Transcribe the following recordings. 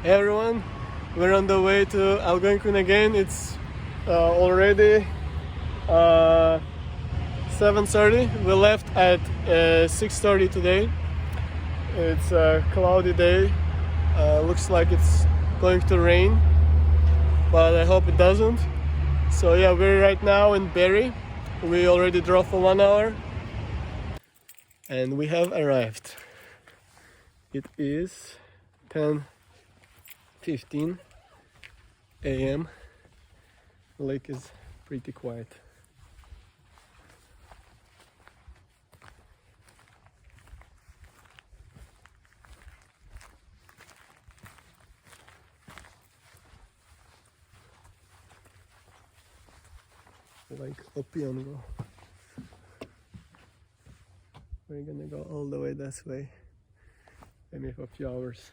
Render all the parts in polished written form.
Hey everyone, we're on the way to Algonquin again. It's already 7:30. We left at 6:30 today. It's a cloudy day. Looks like it's going to rain, but I hope it doesn't. So yeah, we're right now in Barrie. We already drove for 1 hour and we have arrived. It is 10:15 a.m. The lake is pretty quiet. Like Opeongo. We're gonna go all the way this way, maybe for a few hours.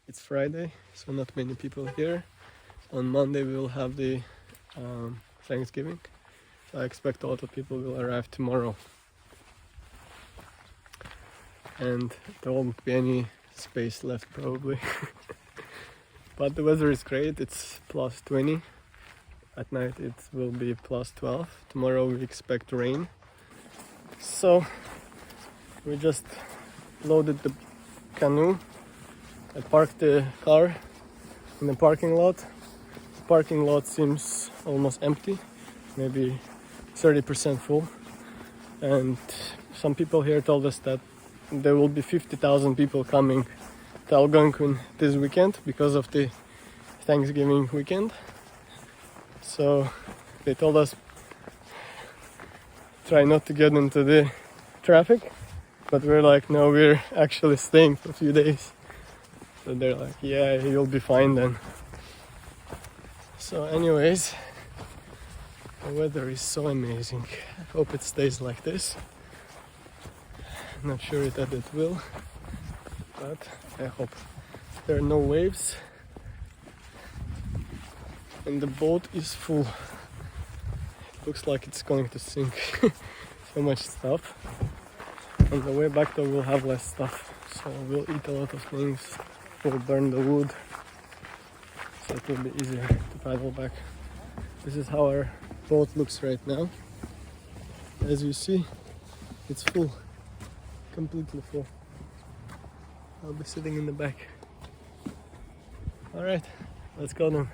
It's Friday, so not many people here. On Monday we will have the Thanksgiving. So I expect a lot of people will arrive tomorrow. And there won't be any space left probably. But the weather is great, it's plus 20. At night it will be plus 12. Tomorrow we expect rain. So we just loaded the canoe. I parked the car in the parking lot. The parking lot seems almost empty, maybe 30% full. And some people here told us that there will be 50,000 people coming to Algonquin this weekend because of the Thanksgiving weekend. So they told us try not to get into the traffic, but we're like, no, we're actually staying for a few days. So they're like, yeah, you'll be fine then. So anyways, the weather is so amazing. I hope it stays like this. Not sure that it will, but I hope. There are no waves and the boat is full. It looks like it's going to sink. So much stuff. On the way back though we'll have less stuff, so we'll eat a lot of things, we'll burn the wood, so it will be easier to paddle back. This is how our boat looks right now. As you see, it's full, completely full. I'll be sitting in the back. Alright, let's go then.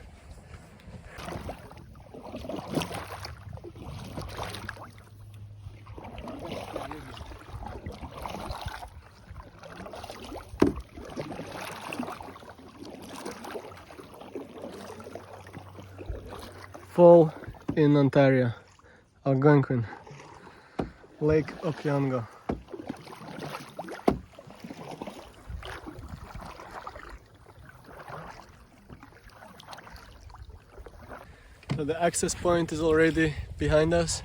Fall in Ontario, Algonquin, Lake Opeongo. So the access point is already behind us.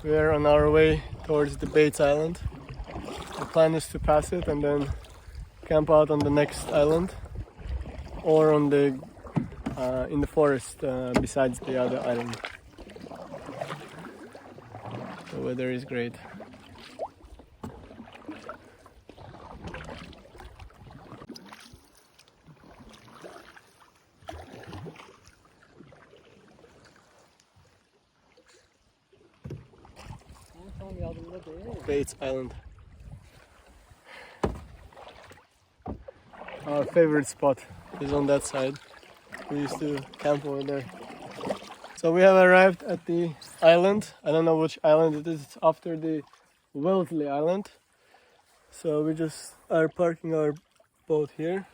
We are on our way towards the Bates Island. The plan is to pass it and then camp out on the next island or on the in the forest besides the other island. The weather is great. Bates Island. Our favorite spot is on that side. We used to camp over there. So we have arrived at the island. I don't know which island it is. It's after the Wellesley Island. So we just are parking our boat here.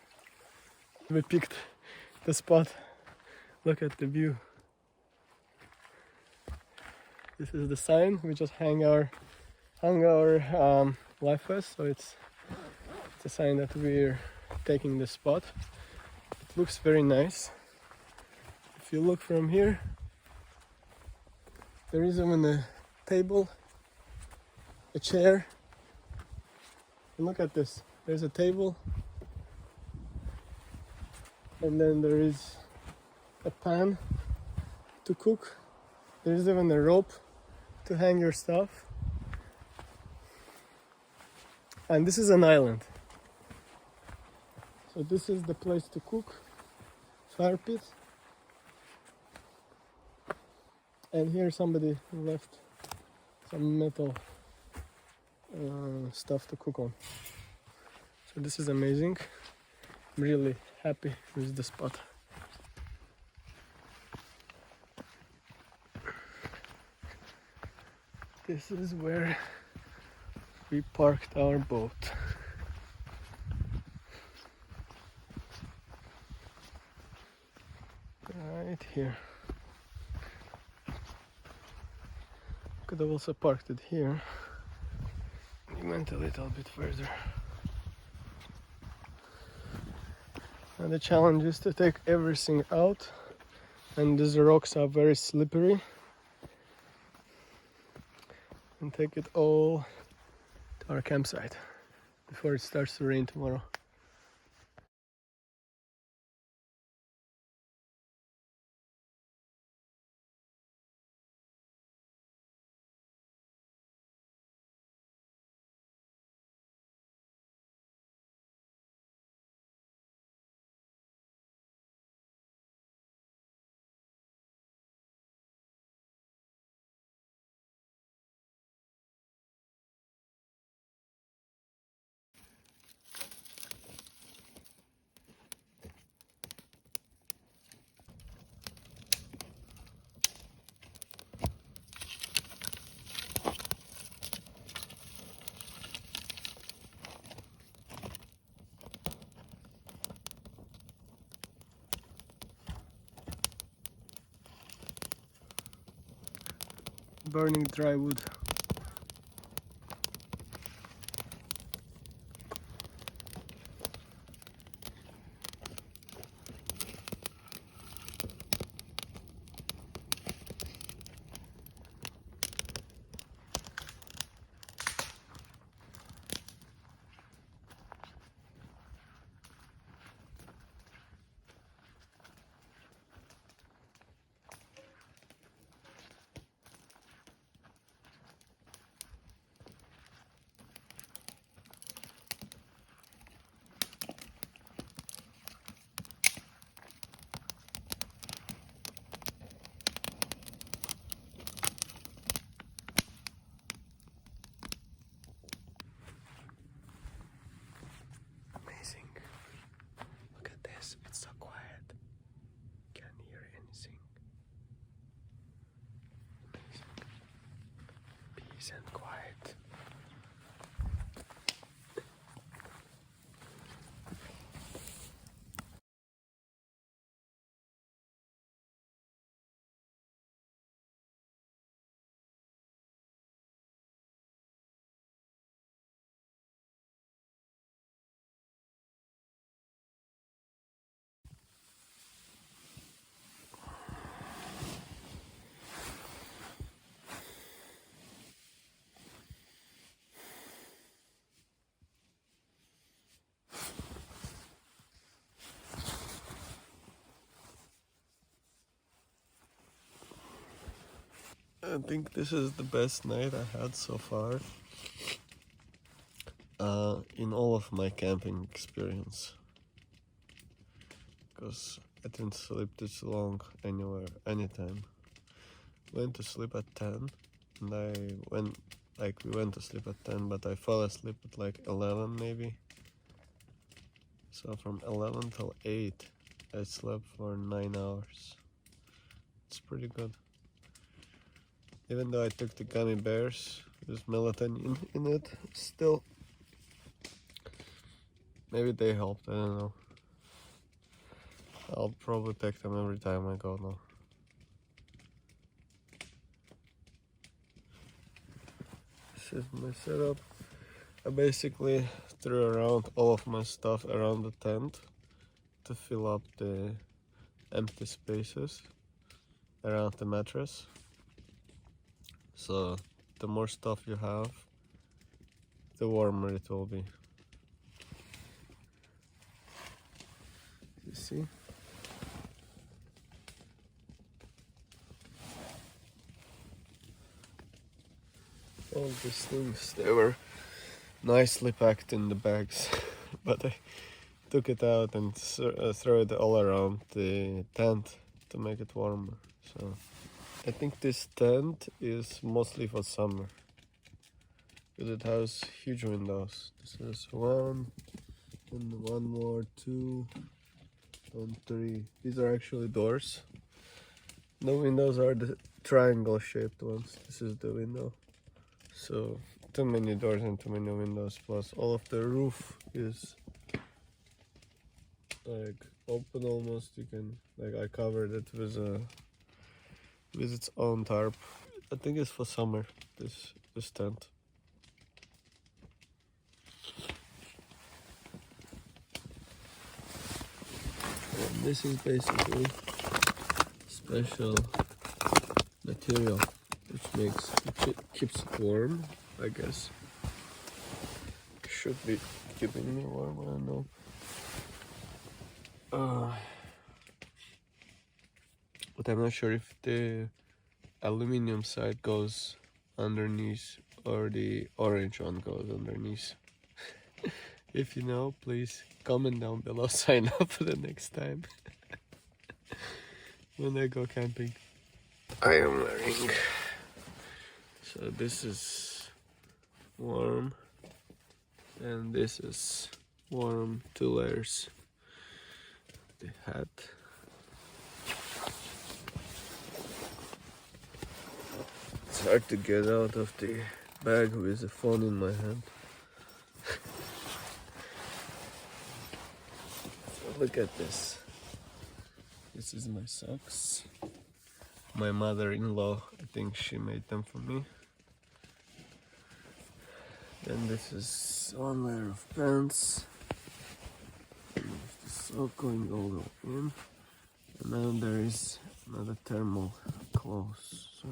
We picked the spot. Look at the view. This is the sign. We just hung our life vest. So it's a sign that we're taking the spot. It looks very nice. If you look from here, there is even a table, a chair. And look at this. There's a table, and then there is a pan to cook. There is even a rope to hang your stuff. And this is an island. So this is the place to cook, fire pit. And here somebody left some metal stuff to cook on. So this is amazing. I'm really happy with the spot. This is where we parked our boat. Right here. Could have also parked it here. We went a little bit further. And the challenge is to take everything out, and these rocks are very slippery, and take it all to our campsite before it starts to rain tomorrow. Burning dry wood. Amazing. Look at this, it's so quiet. Can't hear anything. Amazing. Peace and quiet. I think this is the best night I had so far in all of my camping experience, because I didn't sleep this long anywhere, anytime. Went to sleep at 10 and we went to sleep at 10, but I fell asleep at like 11 maybe. So from 11 till 8 I slept for 9 hours. It's pretty good. Even though I took the gummy bears, there's melatonin in it, still. Maybe they helped, I don't know. I'll probably take them every time I go now. This is my setup. I basically threw around all of my stuff around the tent to fill up the empty spaces around the mattress. So the more stuff you have, the warmer it will be. You see? All these things, they were nicely packed in the bags, but I took it out and threw it all around the tent to make it warmer. So I think this tent is mostly for summer because it has huge windows. This is one, and one more, two, and three. These are actually doors. The windows are the triangle shaped ones. This is the window. So too many doors and too many windows, plus all of the roof is like open almost. You can, like, I covered it with its own tarp. I think it's for summer, this tent. And this is basically special material which keeps it warm, I guess. Should be keeping me warm, I don't know. But I'm not sure if the aluminum side goes underneath or the orange one goes underneath. If you know, please comment down below, sign up for the next time when I go camping. I am wearing, so this is warm and this is warm, 2 layers. The hat. It's hard to get out of the bag with the phone in my hand. So look at this. This is my socks. My mother-in-law, I think she made them for me. Then this is 1 layer of pants. There's the sock going all the way in. And now there is another thermal clothes. So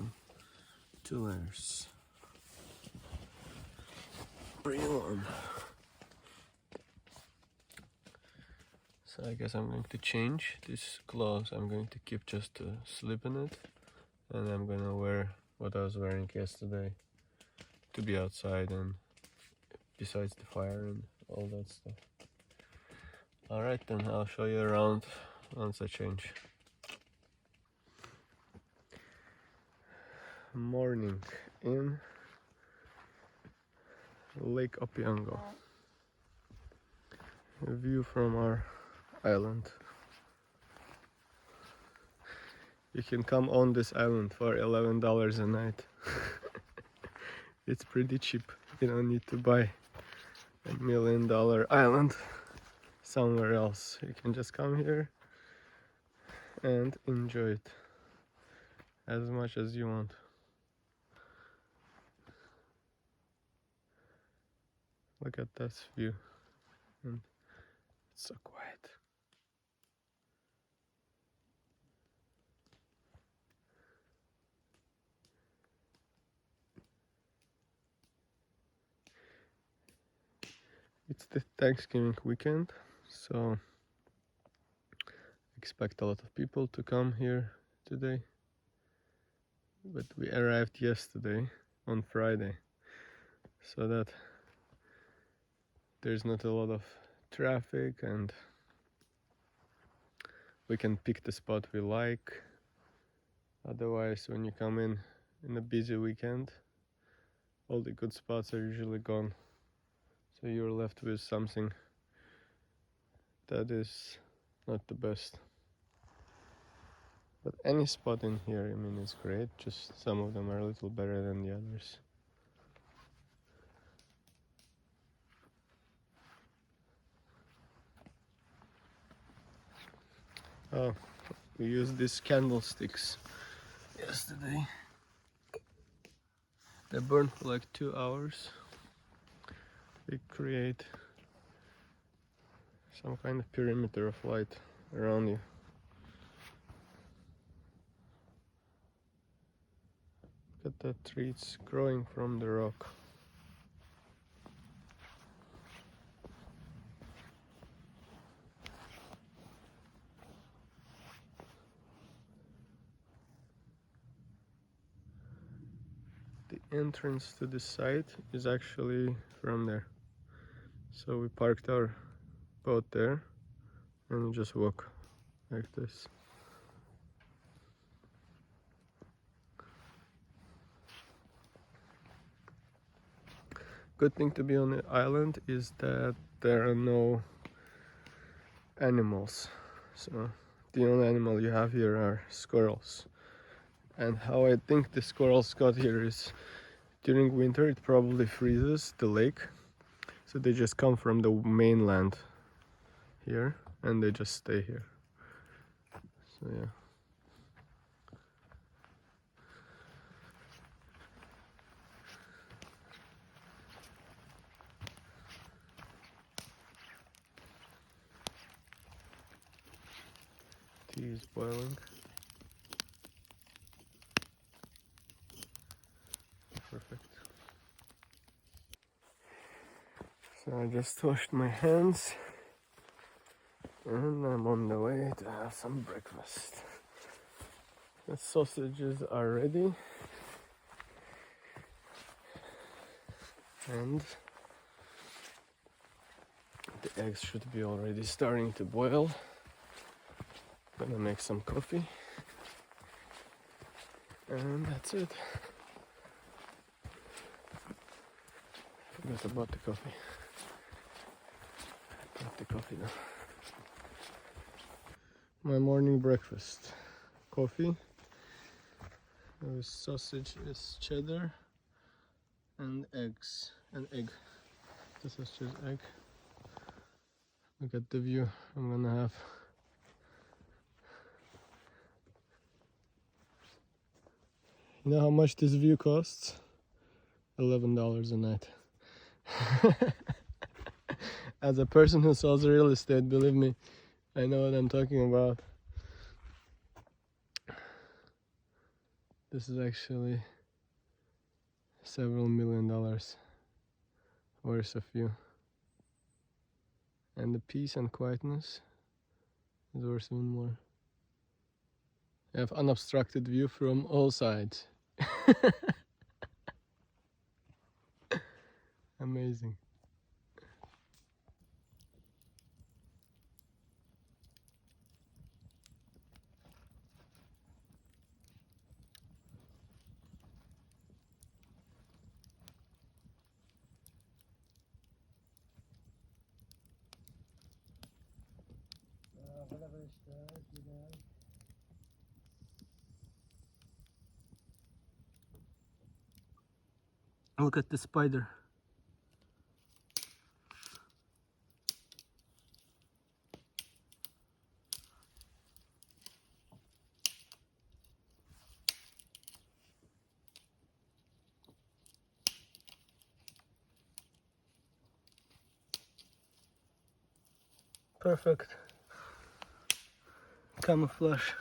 2 layers. Pretty warm. So I guess I'm going to change this clothes. I'm going to keep just to sleep in it. And I'm gonna wear what I was wearing yesterday to be outside and besides the fire and all that stuff. Alright then, I'll show you around once I change. Morning in Lake Opeongo. A view from our island. You can come on this island for $11 a night. It's pretty cheap. You don't need to buy $1 million island somewhere else. You can just come here and enjoy it as much as you want. Look at this view. And it's so quiet. It's the Thanksgiving weekend, so expect a lot of people to come here today. But we arrived yesterday on Friday, so that there's not a lot of traffic and we can pick the spot we like. Otherwise, when you come in a busy weekend, all the good spots are usually gone. So you're left with something that is not the best. But any spot in here, I mean, is great. Just some of them are a little better than the others. Oh, we used these candlesticks yesterday. They burn for like 2 hours. They create some kind of perimeter of light around you. Look at that tree, it's growing from the rock. The entrance to this site is actually from there. So we parked our boat there and you just walk like this. Good thing to be on the island is that there are no animals. So the only animal you have here are squirrels. And how I think the squirrels got here is during winter it probably freezes the lake. So they just come from the mainland here and they just stay here. So yeah. Tea is boiling. Perfect. So I just washed my hands and I'm on the way to have some breakfast. The sausages are ready and the eggs should be already starting to boil. Gonna make some coffee and that's it. Forgot about the coffee. Put the coffee now. My morning breakfast: coffee with sausage is cheddar and eggs. An egg. This is just egg. Look at the view I'm gonna have. You know how much this view costs? $11 a night. As a person who sells real estate, believe me, I know what I'm talking about. This is actually several $1,000,000 worth of view. And the peace and quietness is worth even more. You have unobstructed view from all sides. Amazing. Look at the spider. Perfect camouflage.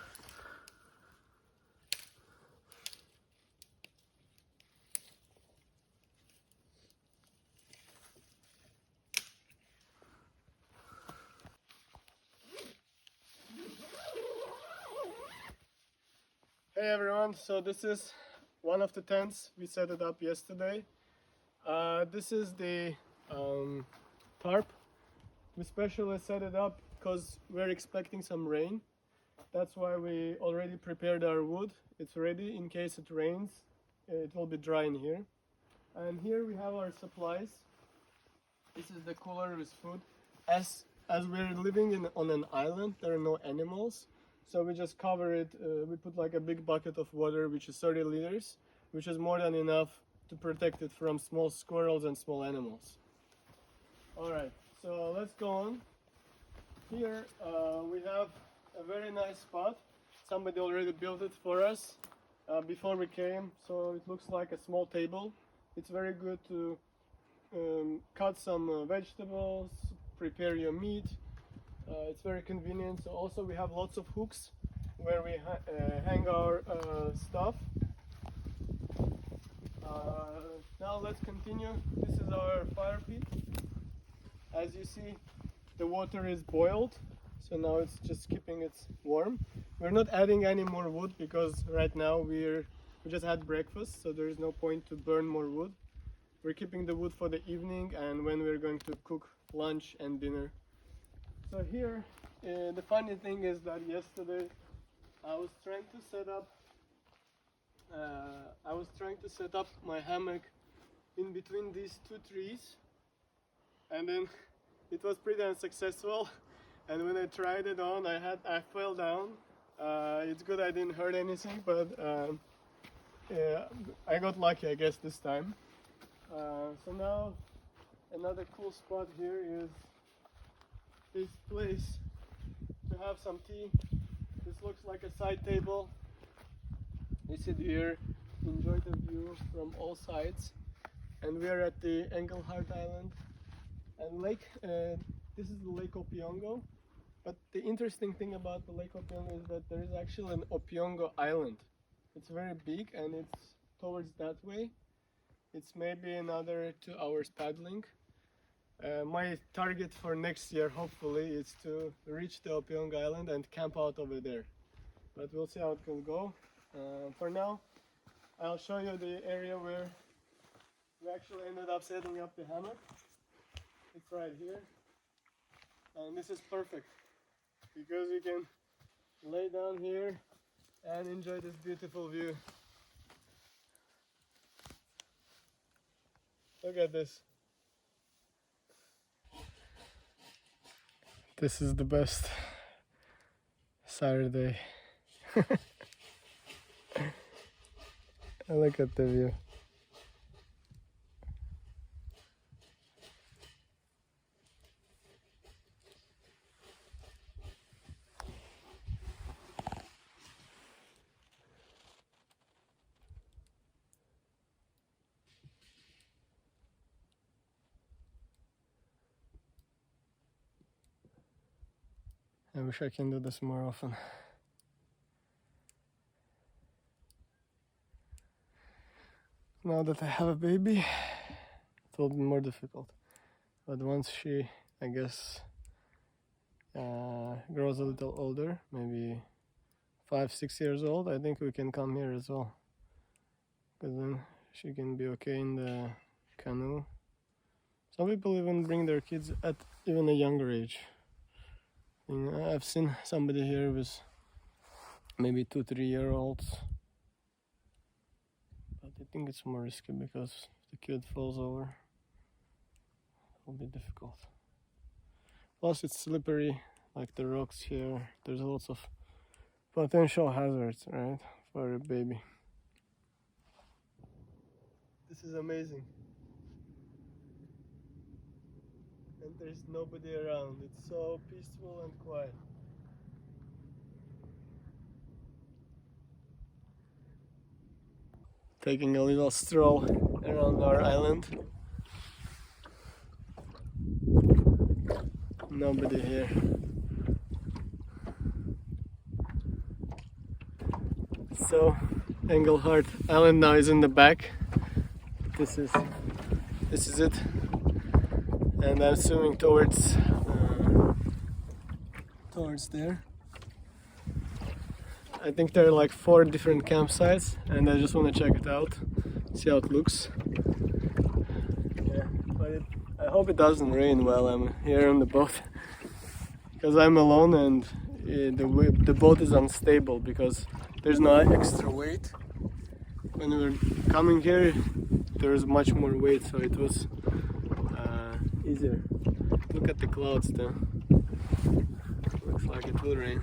Hey everyone, so this is one of the tents. We set it up yesterday. This is the tarp. We specially set it up because we're expecting some rain. That's why we already prepared our wood. It's ready in case it rains. It will be dry in here. And here we have our supplies. This is the cooler with food. As we're living on an island, there are no animals. So we just cover it. We put like a big bucket of water, which is 30 liters, which is more than enough to protect it from small squirrels and small animals. All right, so let's go on. Here we have a very nice spot. Somebody already built it for us before we came, so it looks like a small table. It's very good to cut some vegetables, prepare your meat. It's very convenient. So also we have lots of hooks where we hang our stuff. Now let's continue. This is our fire pit. As you see, the water is boiled, so now it's just keeping it warm. We're not adding any more wood because right now we just had breakfast, so there is no point to burn more wood. We're keeping the wood for the evening and when we're going to cook lunch and dinner. So here the funny thing is that yesterday I was trying to set up my hammock in between these two trees, and then it was pretty unsuccessful. And when I tried it on, I fell down. It's good I didn't hurt anything, but yeah, I got lucky, I guess, this time. So now another cool spot here is this place to have some tea. This looks like a side table. You sit here, enjoy the view from all sides, and we are at the Engelhart Island and lake. This is the Lake Opeongo, but the interesting thing about the Lake Opeongo is that there is actually an Opeongo Island. It's very big and it's towards that way. It's maybe another 2 hours paddling. My target for next year, hopefully, is to reach the Opeongo Island and camp out over there. But we'll see how it will go. For now, I'll show you the area where we actually ended up setting up the hammock. It's right here. And this is perfect because you can lay down here and enjoy this beautiful view. Look at this. This is the best Saturday. Look at the view. I wish I can do this more often. Now that I have a baby, it will be more difficult. But once she, I guess, grows a little older, maybe 5-6 years old, I think we can come here as well. Because then she can be okay in the canoe. Some people even bring their kids at even a younger age. I've seen somebody here with maybe 2-3 year olds, but I think it's more risky because if the kid falls over, it will be difficult. Plus it's slippery, like the rocks here. There's lots of potential hazards, right, for a baby. This is amazing. And there's nobody around. It's so peaceful and quiet. Taking a little stroll around our island. Nobody here. So Engelhart Island now is in the back. This is it. And I'm swimming towards there. I think there are like 4 different campsites, and I just want to check it out, see how it looks. Yeah, but I hope it doesn't rain while I'm here on the boat, because I'm alone and the boat is unstable because there's no extra weight. When we were coming here, there was much more weight, so it was easier. Look at the clouds though. Looks like it will rain.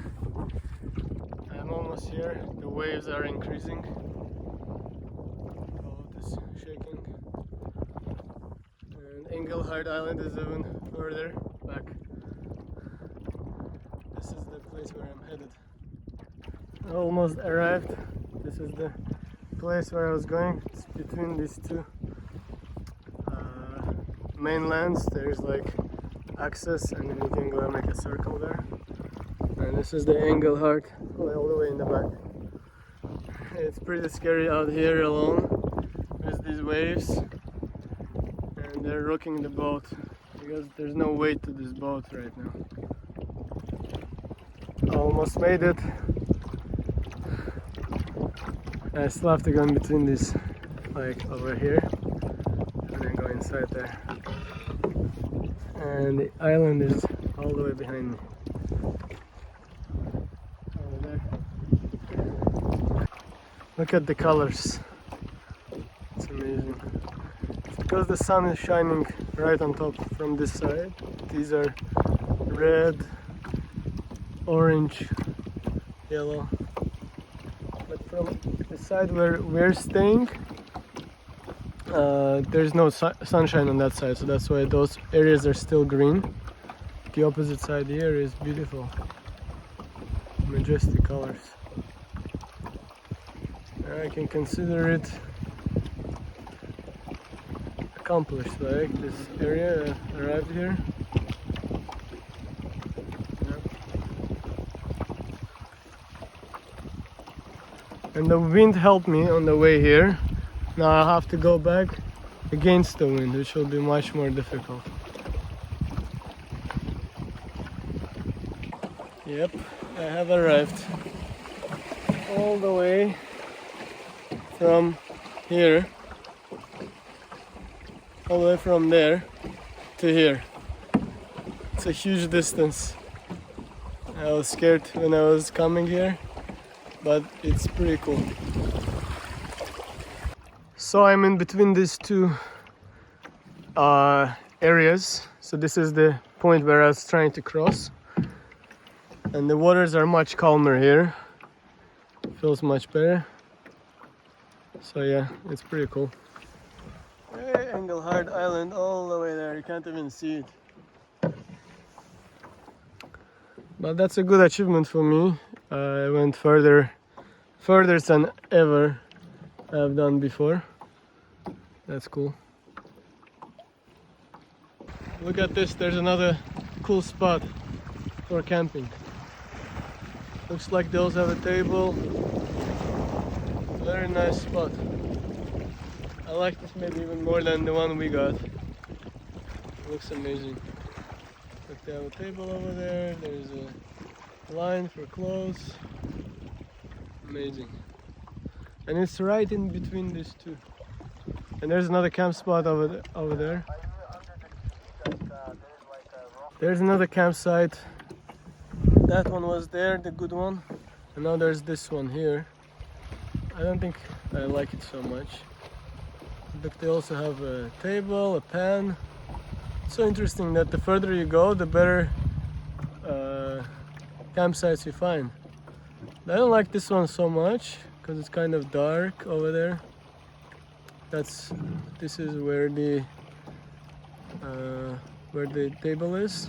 I'm almost here. The waves are increasing. The boat is shaking. And Engelhart Island is even further back. This is the place where I'm headed. I almost arrived. This is the place where I was going. It's between these two mainlands. There's like access, and then you can go and make a circle there. And this is the Engelhart, all the way in the back. It's pretty scary out here alone with these waves, and they're rocking the boat because there's no weight to this boat right now. Almost made it. I still have to go in between these, like over here, and then go inside there. And the island is all the way behind me. Over there. Look at the colors. It's amazing. It's because the sun is shining right on top from this side. These are red, orange, yellow. But from the side where we're staying, there's no sunshine on that side, so that's why those areas are still green. The opposite side here is beautiful, majestic colors. I can consider it accomplished, like this area arrived here. And the wind helped me on the way here. Now I have to go back against the wind, which will be much more difficult. Yep, I have arrived. All the way from here, all the way from there to here. It's a huge distance. I was scared when I was coming here, but it's pretty cool. So I'm in between these two areas. So this is the point where I was trying to cross. And the waters are much calmer here. Feels much better. So yeah, it's pretty cool. Hey, Engelhard Island all the way there. You can't even see it. But that's a good achievement for me. I went further than ever I've done before. That's cool. Look at this, there's another cool spot for camping. Looks like they also have a table. Very nice spot. I like this maybe even more than the one we got. It looks amazing. Look, they have a table over there. There's a line for clothes. Amazing. And it's right in between these two. And there's another camp spot over there. There's another campsite. That one was there, the good one. And now there's this one here. I don't think I like it so much. But they also have a table, a pan. It's so interesting that the further you go, the better campsites you find. I don't like this one so much because it's kind of dark over there. This is where the table is,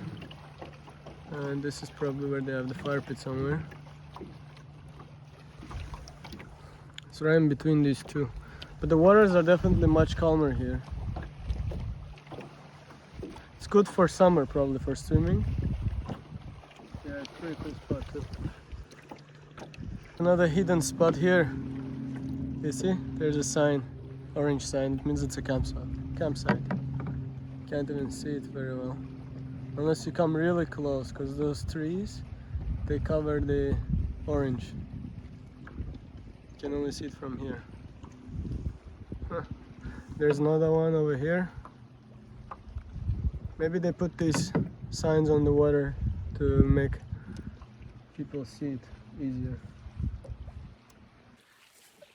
and this is probably where they have the fire pit somewhere. So right in between these two, but the waters are definitely much calmer here. It's good for summer, probably for swimming. Yeah, it's a pretty cool spot too. Another hidden spot here. You see? There's a sign, orange sign. It means it's a campsite. Can't even see it very well unless you come really close, because those trees, they cover the orange. You can only see it from here. There's another one over here. Maybe they put these signs on the water to make people see it easier.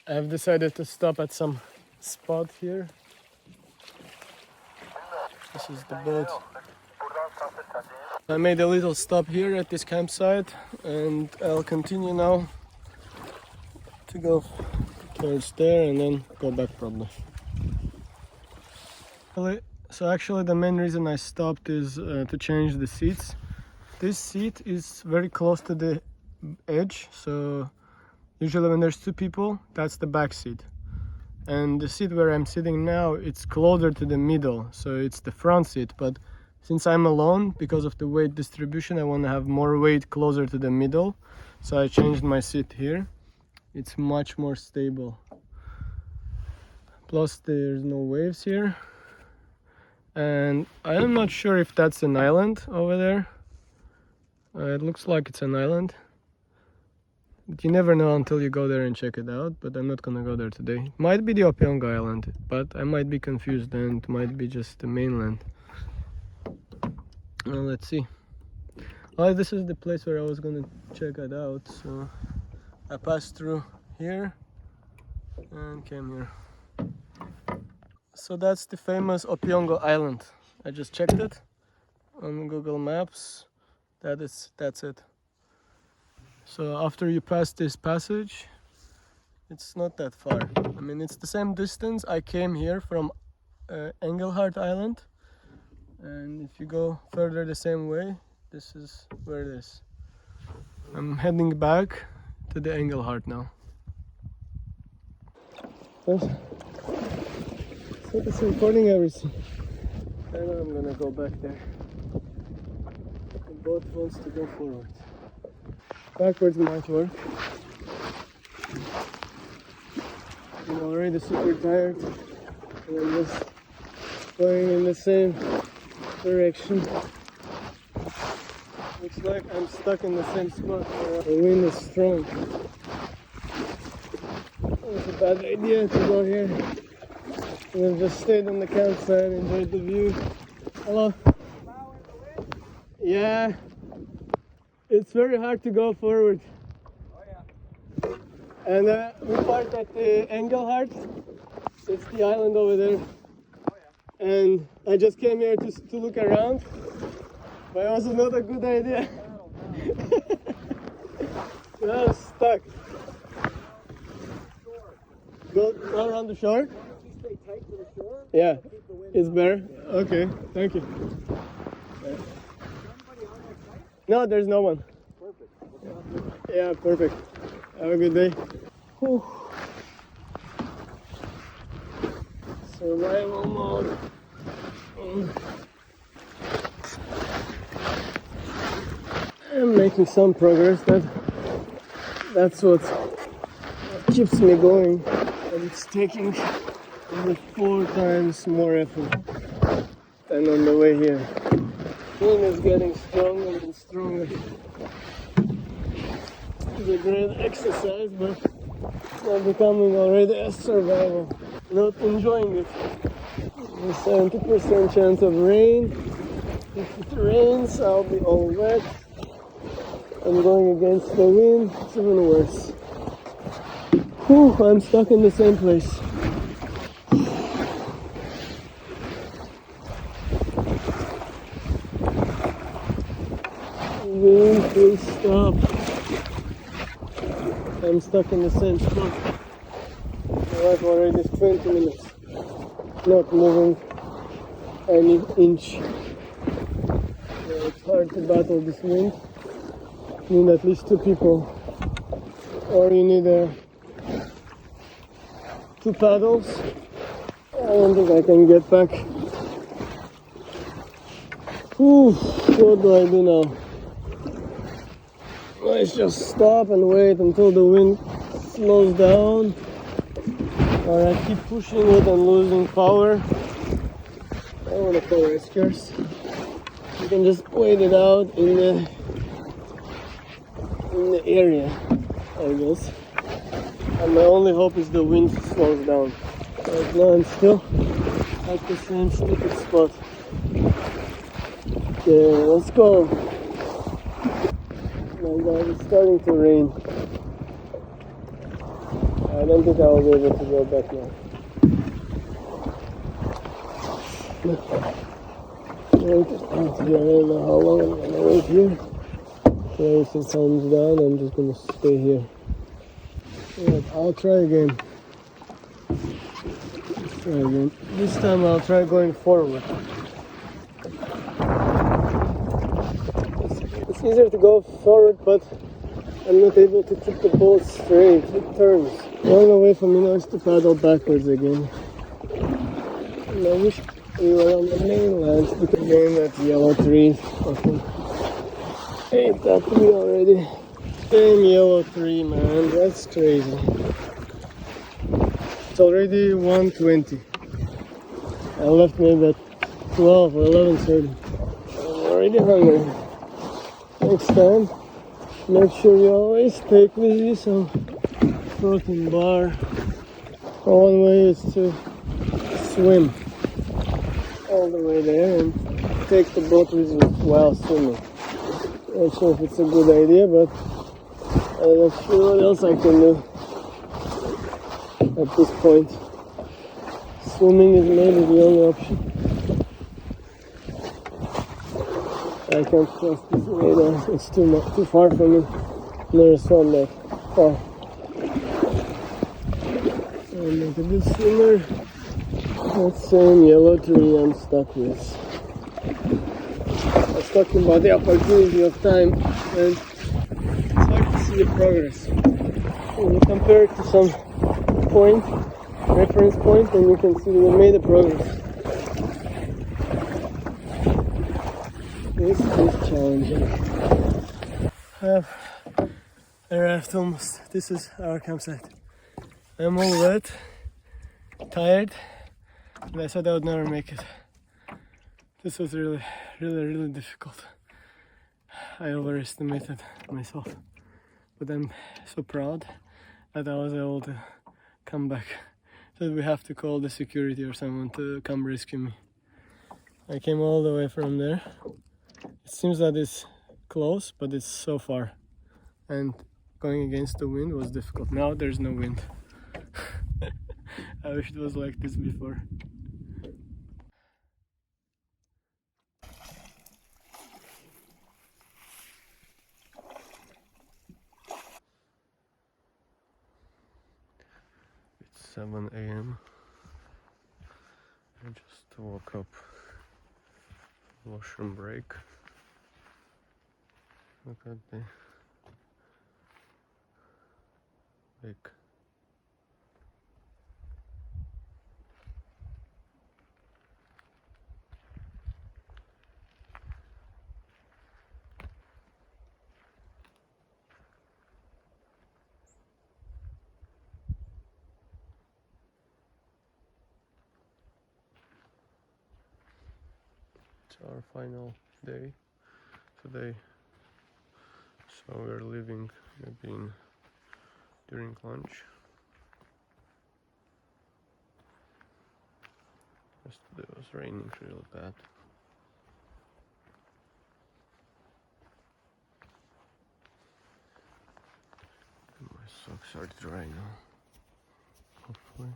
I've decided to stop at some spot here. This is the boat. I made a little stop here at this campsite, and I'll continue now to go towards there and then go back probably. So actually the main reason I stopped is to change the seats. This seat is very close to the edge, so usually when there's two people, that's the back seat. And the seat where I'm sitting now, it's closer to the middle, so it's the front seat. But since I'm alone, because of the weight distribution, I want to have more weight closer to the middle. So I changed my seat here. It's much more stable. Plus there's no waves here. And I am not sure if that's an island over there. It looks like it's an island. You never know until you go there and check it out, but I'm not gonna go there today. Might be the Opeongo Island, but I might be confused and it might be just the mainland. Well, let's see. Well, this is the place where I was gonna check it out, so I passed through here and came here. So that's the famous Opeongo Island. I just checked it on Google Maps. That's it. So after you pass this passage, it's not that far. I mean, it's the same distance. I came here from Engelhart Island, and if you go further the same way, this is where it is. I'm heading back to the Engelhart now. So it's recording everything. And I'm gonna go back there. The boat wants to go forward. Backwards might work. I'm already super tired, and I'm just going in the same direction. Looks like I'm stuck in the same spot where the wind is strong. It was a bad idea to go here. We've just stayed on the campsite, enjoyed the view. Hello. Yeah. It's very hard to go forward. Oh yeah. And we parked at the Engelhart. It's the island over there. Oh yeah. And I just came here to look around. But it was not a good idea. I was stuck. Go around the shore? Stay tight to the shore. Yeah. It's better? Okay, thank you. No, there's no one. Perfect. Yeah, perfect. Have a good day. Whew. Survival mode. I'm making some progress. That's what keeps me going. But it's taking over 4 times more effort than on the way here. Wind is getting stronger and stronger. It's a great exercise, but it's not becoming already a survival. Not enjoying it. There's a 70% chance of rain. If it rains, I'll be all wet. I'm going against the wind. It's even worse. Whew, I'm stuck in the same place. Wind, please stop. I'm stuck in the same spot. I've already 20 minutes. Not moving any inch. It's hard to battle this wind. You need at least 2 people. Or you need 2 paddles. I don't think I can get back. Whew, what do I do now? Let's just stop and wait until the wind slows down, or I keep pushing it and losing power. I don't want to call rescuers. You can just wait it out in the area, I guess. And my only hope is the wind slows down. Right now I'm still at the same stupid spot. Okay, let's go. My God, it's starting to rain. I don't think I will be able to go back now. Wait out here. I don't know how long I'm gonna wait here. So if it calms down, I'm just gonna stay here. Right, I'll try again. Let's try again. This time I'll try going forward. It's easier to go forward, but I'm not able to keep the boat straight. It turns. The only way for me now is to paddle backwards again. And I wish we were on the mainland, because again that yellow tree fucking ate that tree already. Same yellow tree, man. That's crazy. It's already 1:20. I left maybe at 12 or 11:30. I'm already hungry. Next time, make sure you always take with you some protein bar. One way is to swim all the way there and take the boat with you while swimming. Not sure if it's a good idea, but I'm not sure what else I can do at this point. Swimming is maybe the only option. I can't cross this radar, it's too far from me. Never swam that far. I'm not a good swimmer. That same yellow tree I'm stuck with. I was talking about the opportunity of time, and it's hard to see the progress. When you compare it to some point, reference point, then you can see we made a progress. This is challenging. I have arrived almost. This is our campsite. I'm all wet, tired, and I thought I would never make it. This was really difficult. I overestimated myself, but I'm so proud that I was able to come back. So we have to call the security or someone to come rescue me. I came all the way from there. It seems that it's close, but it's so far, and going against the wind was difficult. Now there's no wind. I wish it was like this before. It's 7 a.m. I just woke up. Washroom break. Look at the lake. It's our final day today, so we're leaving maybe during lunch. Yesterday it was raining really bad. And my socks are dry now, hopefully.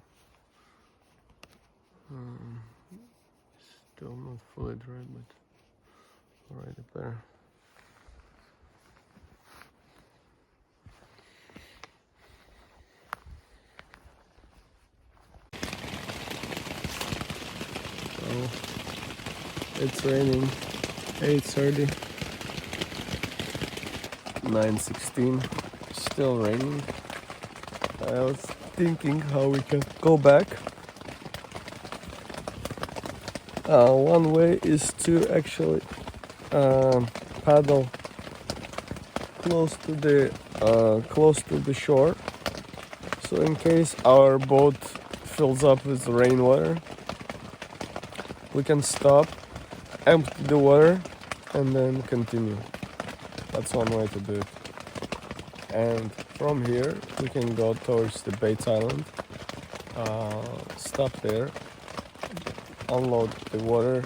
Still not fully dry, but already better. So it's raining. 8:30, 9:16. Still raining. I was thinking how we can go back. One way is to actually paddle close to the shore. So in case our boat fills up with rainwater, we can stop, empty the water, and then continue. That's one way to do it. And from here we can go towards the Bates Island, stop there, unload the water,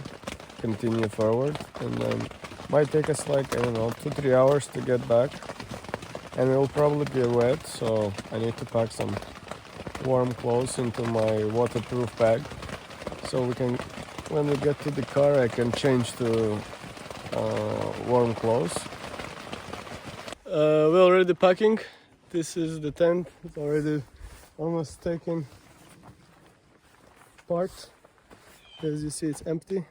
continue forward, and then might take us like, I don't know, 2-3 hours to get back, and it will probably be wet, so I need to pack some warm clothes into my waterproof bag, so we can, when we get to the car, I can change to warm clothes. We're already packing. This is the tent. It's already almost taken part. As you see, it's empty.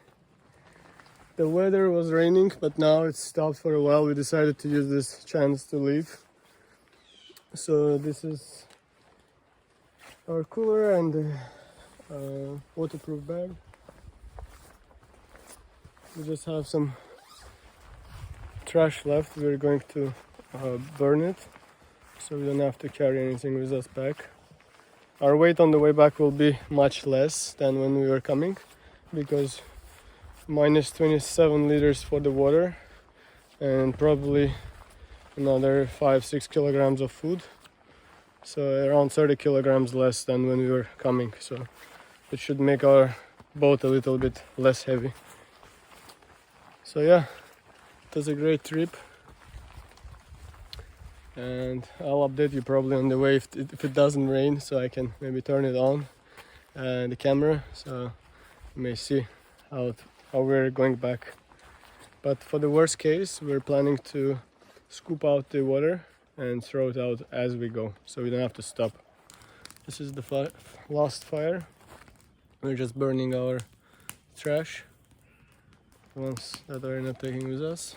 The weather was raining, but now it's stopped for a while. We decided to use this chance to leave. So this is our cooler and waterproof bag. We just have some trash left. We're going to burn it, so we don't have to carry anything with us back. Our weight on the way back will be much less than when we were coming, because minus 27 liters for the water and probably another 5-6 kilograms of food, so around 30 kilograms less than when we were coming, so it should make our boat a little bit less heavy. So yeah, it was a great trip. and I'll update you probably on the way if it doesn't rain, so I can maybe turn it on the camera, so you may see how we're going back. But for the worst case, we're planning to scoop out the water and throw it out as we go, so we don't have to stop. This is the last fire. We're just burning our trash, the ones that are not taking with us.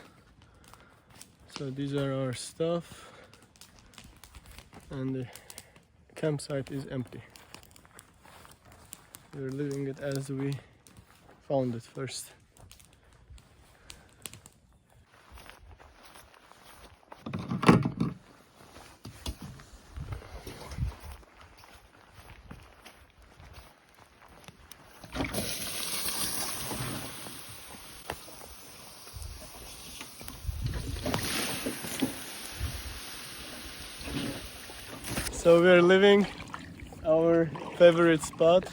So these are our stuff, and the campsite is empty. We're leaving it as we found it first. So we are leaving our favorite spot,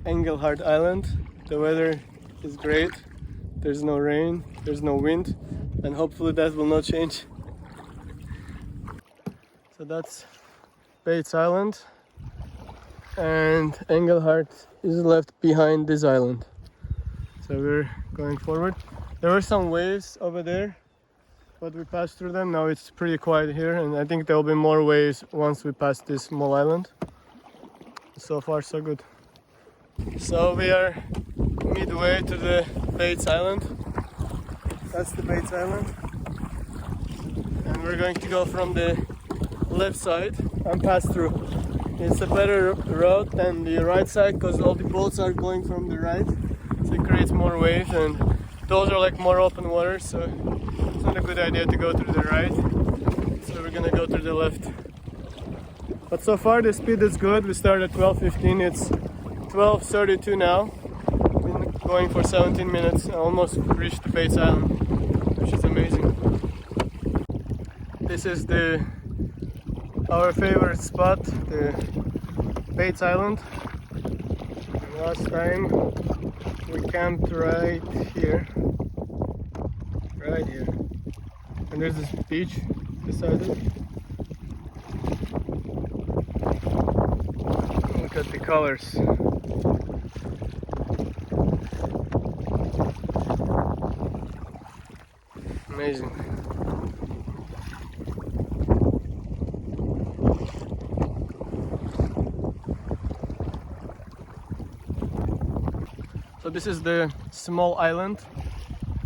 Engelhardt Island. The weather is great. There's no rain, there's no wind, and hopefully that will not change. So that's Bates Island, and Engelhardt is left behind this island. So we're going forward. There were some waves over there, but we passed through them. Now it's pretty quiet here, and I think there will be more waves once we pass this small island. So far so good. So we are midway to the Bates Island. That's the Bates Island, and we're going to go from the left side and pass through. It's a better road than the right side because all the boats are going from the right, so it creates more waves, and those are like more open water, so it's not a good idea to go through the right, so we're gonna go through the left. But so far the speed is good. We started at 12:15, it's 12:32 now. Been going for 17 minutes. I almost reached the Bates Island, which is amazing. This is our favorite spot, the Bates Island. And last time we camped right here. Right here. And there's this beach beside it. Look at the colors. Amazing. So this is the small island,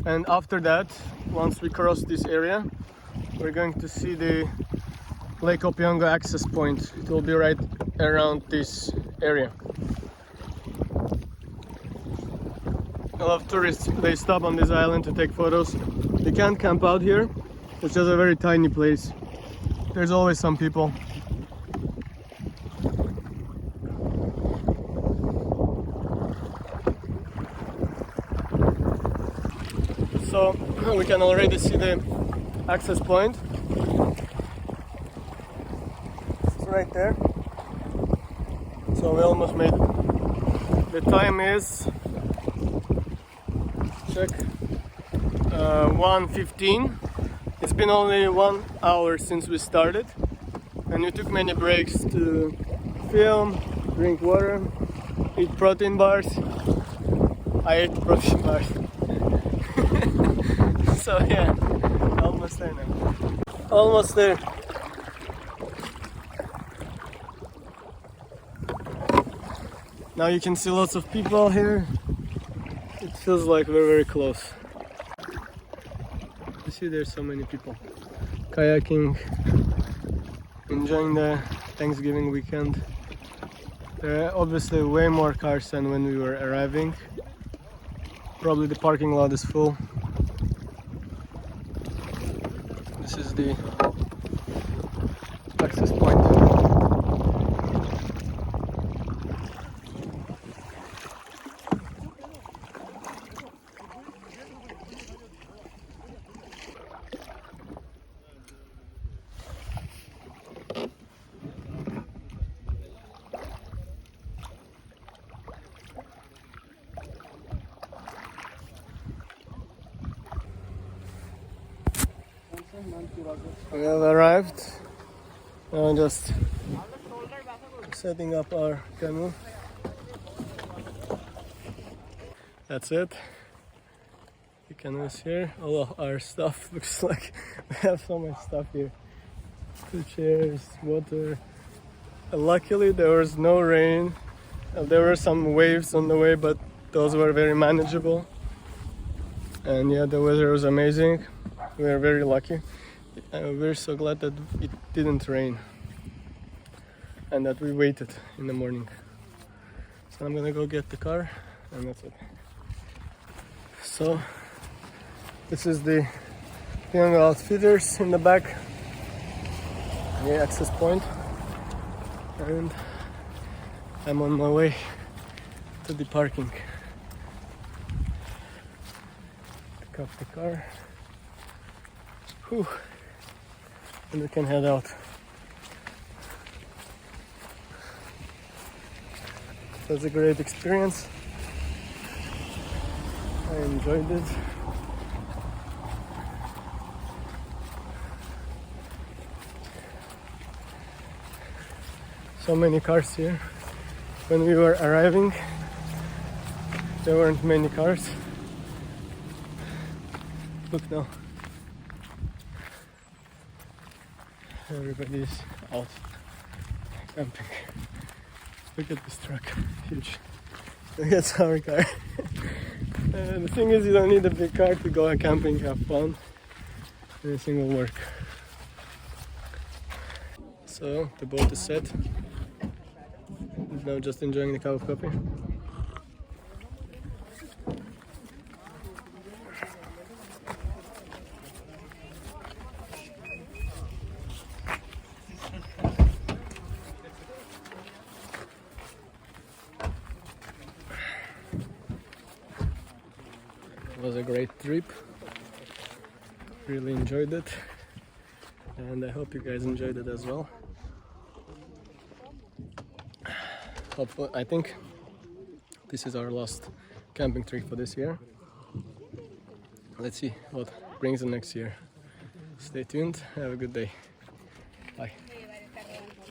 and after that, once we cross this area, we're going to see the Lake Opeongo access point. It will be right around this area. A lot of tourists, they stop on this island to take photos. They can't camp out here. It's just a very tiny place. There's always some people. So we can already see the access point. It's right there. So we almost made it. The time is, check, 1:15. It's been only 1 hour since we started, and we took many breaks to film, drink water, eat protein bars. I ate protein bars. So yeah, almost there now. Almost there. Now you can see lots of people here. It feels like we're very close. You see there's so many people kayaking, enjoying the Thanksgiving weekend. There are obviously way more cars than when we were arriving. Probably the parking lot is full. This is the access point. We have arrived. Now just setting up our canoe. That's it. The canoe is here. All of our stuff looks like we have so much stuff here. 2 chairs, water. Luckily there was no rain. There were some waves on the way, but those were very manageable. And yeah, the weather was amazing. We are very lucky. We're so glad that it didn't rain and that we waited in the morning. So I'm gonna go get the car and that's it. So this is the Opeongo Outfitters in the back, the access point, and I'm on my way to the parking. Pick up the car. Whew. And we can head out. It was a great experience. I enjoyed it. So many cars here. When we were arriving, there weren't many cars. Look now. Everybody's out camping. Look at this truck, huge. Look at our car. The thing is, you don't need a big car to go camping, have fun. Everything will work. So the boat is set. Now just enjoying the cup of coffee. It was a great trip. Really enjoyed it, and I hope you guys enjoyed it as well. I think this is our last camping trip for this year. Let's see what brings the next year. Stay tuned. Have a good day.